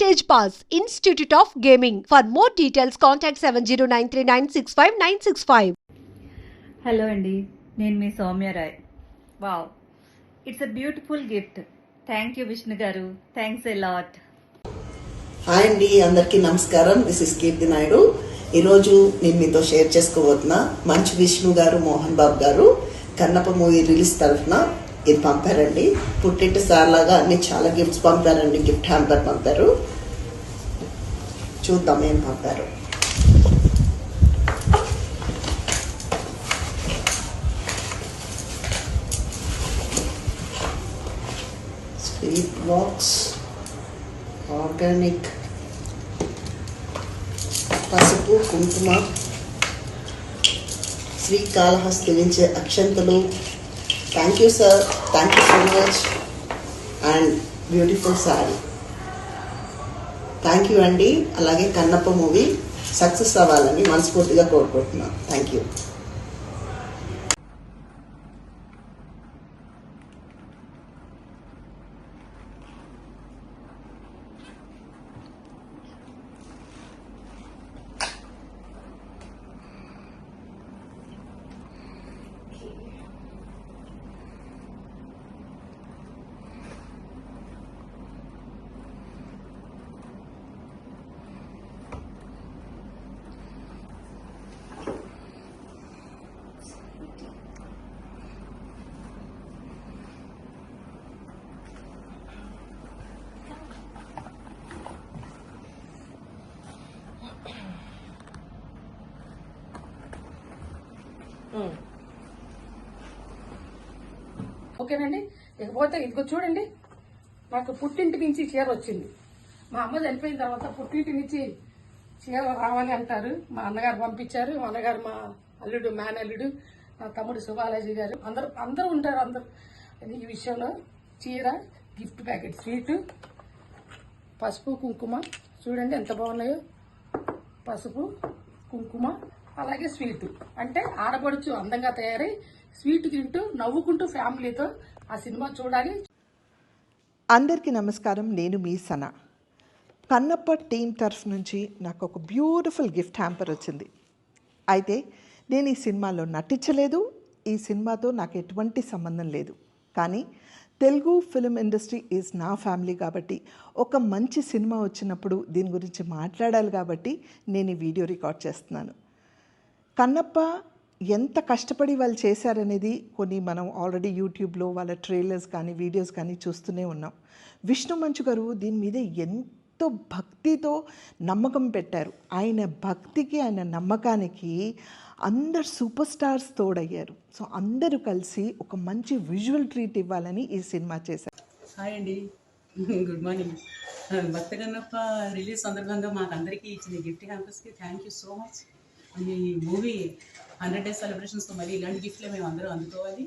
Stage Pass, Institute of Gaming. For more details, contact 709396596. Hello అండి, నేను మీ Soumya Rai. Wow, it's a beautiful gift. Thank you Vishnu garu, thanks a lot. Hi అండి, అందరికీ నమస్కారం. This is Keerthi Naidu. ఈరోజు నేను మీతో షేర్ చేసుకోబోతున్నా మంచు విష్ణు గారు, మోహన్ బాబు గారు కన్నప్ప మూవీ రిలీజ్ తరఫున ఇది పంపారండి. పుట్టింటి సార్లాగా అన్ని చాలా గిఫ్ట్స్ పంపారండి. గిఫ్ట్ హ్యాంపర్ పంపారు. చూద్దాం ఏం పంపారు. స్వీట్ బాక్స్, ఆర్గానిక్, పసుపు, కుంకుమ, శ్రీకాళహస్తి నుంచి అక్షంతలు. Thank you sir, thank you so much. And beautiful sari. Thank you అండి. అలాగే కన్నప్ప మూవీ సక్సెస్ అవ్వాలని మనస్ఫూర్తిగా కోరుకుంటున్నాను. Thank you. ఓకేనండి. ఇకపోతే ఇదిగో చూడండి, నాకు పుట్టింటి నుంచి చీర వచ్చింది. మా అమ్మ చనిపోయిన తర్వాత పుట్టింటి నుంచి చీర రావాలి అంటారు. మా అన్నగారు పంపించారు. మా అన్నగారు, మా అల్లుడు, మేనల్లుడు, మా తమ్ముడు సుబాలాజీ గారు, అందరూ ఉంటారు. అందరూ ఈ విషయంలో చీర, గిఫ్ట్ ప్యాకెట్, స్వీటు, పసుపు, కుంకుమ. చూడండి ఎంత బాగున్నాయో. పసుపు, కుంకుమ, అలాగే స్వీటు. అంటే ఆడపడుచు అందంగా తయారై స్వీట్ తింటూ నవ్వుకుంటూ ఫ్యామిలీతో ఆ సినిమా చూడాలి. అందరికీ నమస్కారం. నేను మీ సన. కన్నప్ప టీమ్ తరఫు నుంచి నాకు ఒక బ్యూటిఫుల్ గిఫ్ట్ హ్యాంపర్ వచ్చింది. అయితే నేను ఈ సినిమాలో నటించలేదు. ఈ సినిమాతో నాకు ఎటువంటి సంబంధం లేదు. కానీ తెలుగు ఫిల్మ్ ఇండస్ట్రీ ఈజ్ నా ఫ్యామిలీ కాబట్టి ఒక మంచి సినిమా వచ్చినప్పుడు దీని గురించి మాట్లాడాలి కాబట్టి నేను ఈ వీడియో రికార్డ్ చేస్తున్నాను. కన్నప్ప ఎంత కష్టపడి వాళ్ళు చేశారనేది కొన్ని మనం ఆల్రెడీ యూట్యూబ్లో వాళ్ళ ట్రైలర్స్ కానీ వీడియోస్ కానీ చూస్తూనే ఉన్నాం. విష్ణు మంచు గారు దీని మీద ఎంతో భక్తితో నమ్మకం పెట్టారు. ఆయన భక్తికి, ఆయన నమ్మకానికి అందరు సూపర్ స్టార్స్ తోడయ్యారు. సో అందరూ కలిసి ఒక మంచి విజువల్ ట్రీట్ ఇవ్వాలని ఈ సినిమా చేశారు. హాయ్ అండి, good morning. Bhakta Kannappa release సందర్భంగా మాకు అందరికీ ఇచ్చిన గిఫ్ట్ హ్యాంపర్స్కి థ్యాంక్ యూ సో మచ్. ఈ మూవీ 100 days సెలబ్రేషన్స్తో మళ్ళీ ఇలాంటి గిఫ్ట్లే మేము అందరూ అందుకోవాలి.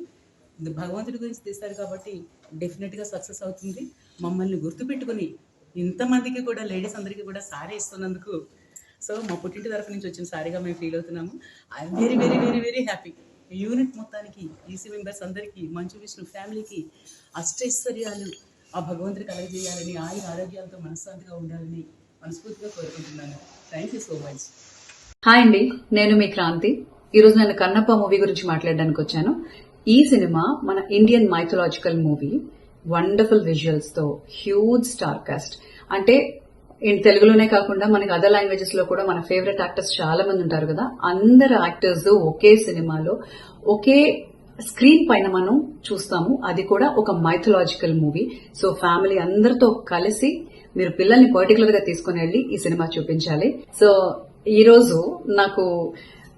భగవంతుడి గురించి తీస్తారు కాబట్టి డెఫినెట్గా సక్సెస్ అవుతుంది. మమ్మల్ని గుర్తుపెట్టుకుని ఇంతమందికి కూడా, లేడీస్ అందరికీ కూడా సారీ ఇస్తున్నందుకు, సో మా పుట్టింటి తరఫు నుంచి వచ్చిన సారీగా మేము ఫీల్ అవుతున్నాము. I'm very very very very happy. Unit మొత్తానికి, ఈసీ మెంబర్స్ అందరికీ, మంచు విష్ణు ఫ్యామిలీకి అష్టైశ్వర్యాలు ఆ భగవంతుడి కలగజేయాలని, ఆరోగ్యాలతో మనశ్శాంతిగా ఉండాలని మనస్ఫూర్తిగా కోరుకుంటున్నాను. Thank you so much. Hi అండి, నేను మీ క్రాంతి. ఈరోజు నేను కన్నప్ప మూవీ గురించి మాట్లాడడానికి వచ్చాను. ఈ సినిమా మన Indian mythological movie. Wonderful visuals తో, హ్యూజ్ స్టార్ కాస్ట్. అంటే తెలుగులోనే కాకుండా మనకి అదర్ లాంగ్వేజెస్ లో కూడా మన ఫేవరెట్ యాక్టర్స్ చాలా మంది ఉంటారు కదా. అందరు యాక్టర్స్ ఒకే సినిమాలో, ఒకే స్క్రీన్ పైన మనం చూస్తాము. అది కూడా ఒక మైథలాజికల్ మూవీ. సో ఫ్యామిలీ అందరితో కలిసి మీరు పిల్లల్ని పర్టికులర్ గా తీసుకుని వెళ్లి ఈ సినిమా చూపించాలి. సో ఈ రోజు నాకు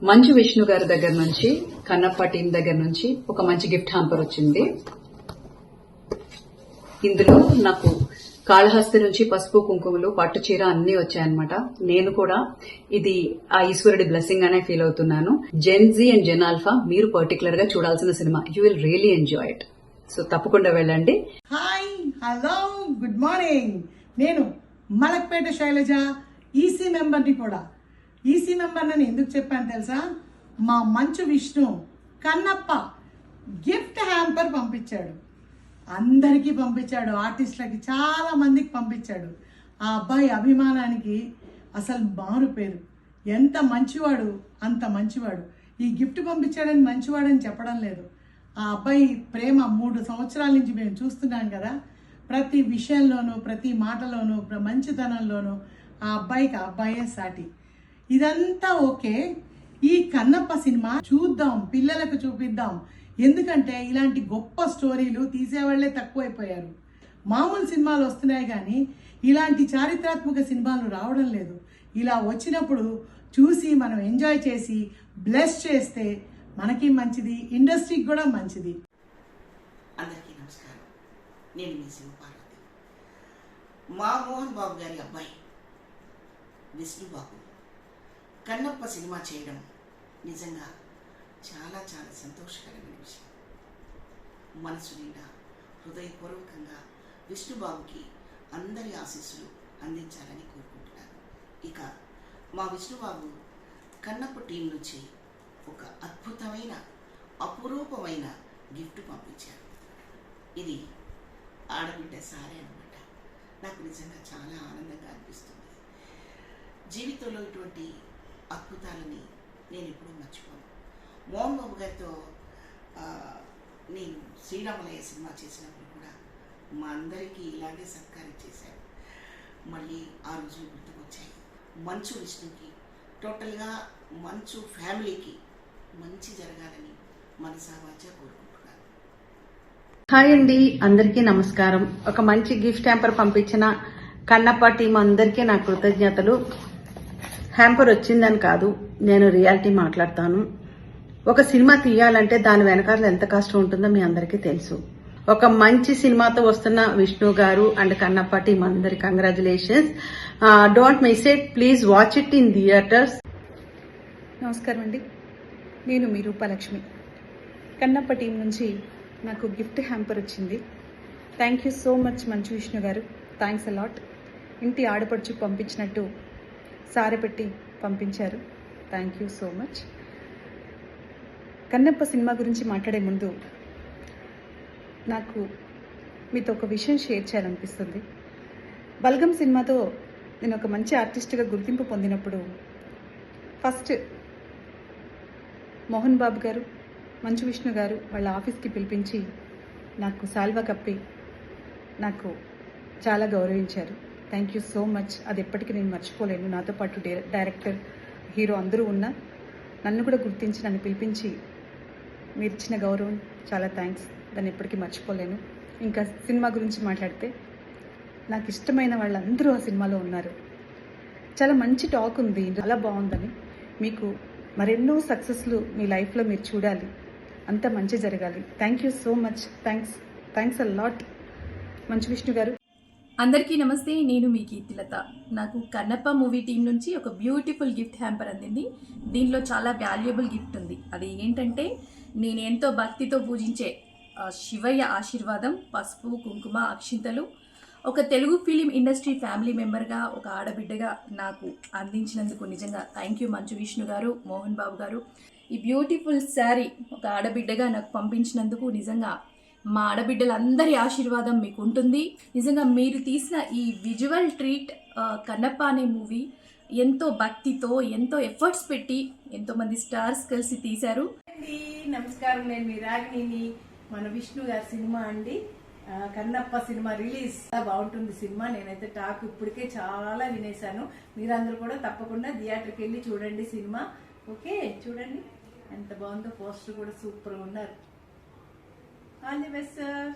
మంచు విష్ణు గారి దగ్గర నుంచి, కన్నప్ప టీం దగ్గర నుంచి ఒక మంచి గిఫ్ట్ హ్యాంపర్ వచ్చింది. ఇందులో నాకు కాళహస్తి నుంచి పసుపు, కుంకుమలు, పట్టు చీర అన్ని వచ్చాయన్నమాట. నేను కూడా ఇది ఆ ఈశ్వరుడి బ్లెస్సింగ్ అనే ఫీల్ అవుతున్నాను. జెన్ జీ అండ్ జెన్ ఆల్ఫా మీరు పర్టికులర్ గా చూడాల్సిన cinema. You will really enjoy it. So తప్పకుండా వెళ్ళండి. Hi, hello, good morning. నేను మలక్పేట శైలజ, ఈసీ మెంబర్ని కూడా. ఈసీ మెంబర్ అని ఎందుకు చెప్పాను తెలుసా? మా మంచు విష్ణు కన్నప్ప గిఫ్ట్ హ్యాంపర్ పంపించాడు. అందరికీ పంపించాడు. ఆర్టిస్టులకి చాలా మందికి పంపించాడు. ఆ అబ్బాయి అభిమానానికి అసలు మారు పేరు. ఎంత మంచివాడు అంత మంచివాడు. ఈ గిఫ్ట్ పంపించాడని మంచివాడని చెప్పడం లేదు. ఆ అబ్బాయి ప్రేమ 3 సంవత్సరాల నుంచి మేము చూస్తున్నాం కదా. ప్రతి విషయంలోనూ, ప్రతి మాటలోనూ, మంచితనంలోనూ ఆ అబ్బాయికి ఆ అబ్బాయే సాటి. ఇదంతా ఓకే. ఈ కన్నప్ప సినిమా చూద్దాం, పిల్లలకు చూపిద్దాం. ఎందుకంటే ఇలాంటి గొప్ప స్టోరీలు తీసేవాళ్లే తక్కువైపోయారు. మామూలు సినిమాలు వస్తున్నాయి కానీ ఇలాంటి చారిత్రాత్మక సినిమాలు రావడం లేదు. ఇలా వచ్చినప్పుడు చూసి మనం ఎంజాయ్ చేసి బ్లెస్ చేస్తే మనకి మంచిది, ఇండస్ట్రీకి కూడా మంచిది. అందరికీ నమస్కారం. నేను మీ శివపార్వతి. మా మోహన్ బాబు గారి అబ్బాయి విష్ణుబాబు కన్నప్ప సినిమా చేయడం నిజంగా చాలా చాలా సంతోషకరమైన విషయం. మనసు నిండా హృదయపూర్వకంగా విష్ణుబాబుకి అందరి ఆశీస్సులు అందించాలని కోరుకుంటున్నాను. ఇక మా విష్ణుబాబు కన్నప్ప టీం నుంచి ఒక అద్భుతమైన అపురూపమైన గిఫ్ట్ పంపించారు. ఇది ఆడబిడ్డ సారే అన్నమాట. నాకు నిజంగా చాలా ఆనందంగా అనిపిస్తుంది. జీవితంలో ఇటువంటి అద్భుతాలని నేను ఎప్పుడూ మర్చిపోను. మోహన్ బాబు గారితో నేను శ్రీరామలయ్య సినిమా చేసినప్పుడు కూడా మా అందరికీ ఇలాగే సత్కారం చేశారు. మళ్ళీ ఆ రోజులు గుర్తుకొచ్చాయి. మంచు విష్ణుకి, టోటల్గా మంచు ఫ్యామిలీకి మంచి జరగాలని మనసావాచా కోరుకుంటున్నాను. హాయ్ అండి, అందరికీ నమస్కారం. ఒక మంచి గిఫ్ట్ హ్యాంపర్ పంపించిన కన్నప్ప టీం అందరికీ నా కృతజ్ఞతలు. హ్యాంపర్ వచ్చిందని కాదు, నేను రియాలిటీ మాట్లాడతాను. ఒక సినిమా తీయాలంటే దాని వెనకాల ఎంత కష్టం ఉంటుందో మీ అందరికీ తెలుసు. ఒక మంచి సినిమాతో వస్తున్న విష్ణు గారు అండ్ కన్నప్ప టీం అందరి congratulations. Don't miss it, please watch it in theatres. నమస్కారం అండి, నేను మీ రూపలక్ష్మి. కన్నప్ప టీం నుంచి నాకు గిఫ్ట్ హ్యాంపర్ వచ్చింది. Thank you so much Manchu Vishnu garu, thanks a lot. ఇంటి ఆడపడుచు పంపించినట్టు సారె పెట్టి పంపించారు. Thank you so much. Kannappa cinema గురించి మాట్లాడే ముందు నాకు మీతో ఒక విషయం షేర్ చేయాలనిపిస్తుంది. బల్గం సినిమాతో నేను ఒక మంచి ఆర్టిస్ట్గా గుర్తింపు పొందినప్పుడు ఫస్ట్ మోహన్ బాబు గారు, మంచు విష్ణు గారు వాళ్ళ ఆఫీస్కి పిలిపించి నాకు సాల్వా కప్పి నాకు చాలా గౌరవించారు. Thank you so much. అది ఎప్పటికీ నేను మర్చిపోలేను. నాతో పాటు డైరెక్టర్, హీరో అందరూ ఉన్నా నన్ను కూడా గుర్తించి నన్ను పిలిపించి మీరు ఇచ్చిన గౌరవం చాలా థ్యాంక్స్. దాన్ని ఎప్పటికీ మర్చిపోలేను. ఇంకా సినిమా గురించి మాట్లాడితే నాకు ఇష్టమైన వాళ్ళందరూ ఆ సినిమాలో ఉన్నారు. చాలా మంచి టాక్ ఉంది, చాలా బాగుందని. మీకు మరెన్నో సక్సెస్లు మీ లైఫ్లో మీరు చూడాలి, అంత మంచి జరగాలి. Thank you so much. Thanks a lot Manchu Vishnu గారు. అందరికీ నమస్తే, నేను మీ కీర్తిలత. నాకు కన్నప్ప మూవీ టీం నుంచి ఒక బ్యూటిఫుల్ గిఫ్ట్ హ్యాంపర్ అందింది. దీనిలో చాలా వాల్యుబుల్ గిఫ్ట్ ఉంది. అది ఏంటంటే, నేను ఎంతో భక్తితో పూజించే శివయ్య ఆశీర్వాదం, పసుపు, కుంకుమ, అక్షింతలు ఒక తెలుగు ఫిలిం ఇండస్ట్రీ ఫ్యామిలీ మెంబర్గా, ఒక ఆడబిడ్డగా నాకు అందించినందుకు నిజంగా థ్యాంక్ యూ మంచు విష్ణు గారు, మోహన్ బాబు గారు. ఈ బ్యూటిఫుల్ శారీ ఒక ఆడబిడ్డగా నాకు పంపించినందుకు నిజంగా మా ఆడబిడ్డలందరి ఆశీర్వాదం మీకు ఉంటుంది. నిజంగా మీరు తీసిన ఈ విజువల్ ట్రీట్ కన్నప్ప అనే మూవీ ఎంతో భక్తితో, ఎంతో ఎఫర్ట్స్ పెట్టి ఎంతోమంది స్టార్స్ కలిసి తీశారు. నమస్కారం, నేను మీ రాగిణిని. మన విష్ణు గారి సినిమా అండి, కన్నప్ప సినిమా రిలీజ్. బాగుంటుంది సినిమా. నేనైతే టాక్ ఇప్పటికే చాలా వినేశాను. మీరందరూ కూడా తప్పకుండా థియేటర్కి వెళ్ళి చూడండి సినిమా. ఓకే, చూడండి ఎంత బాగుందో. పోస్టర్ కూడా సూపర్గా ఉన్నారు. All the best sir.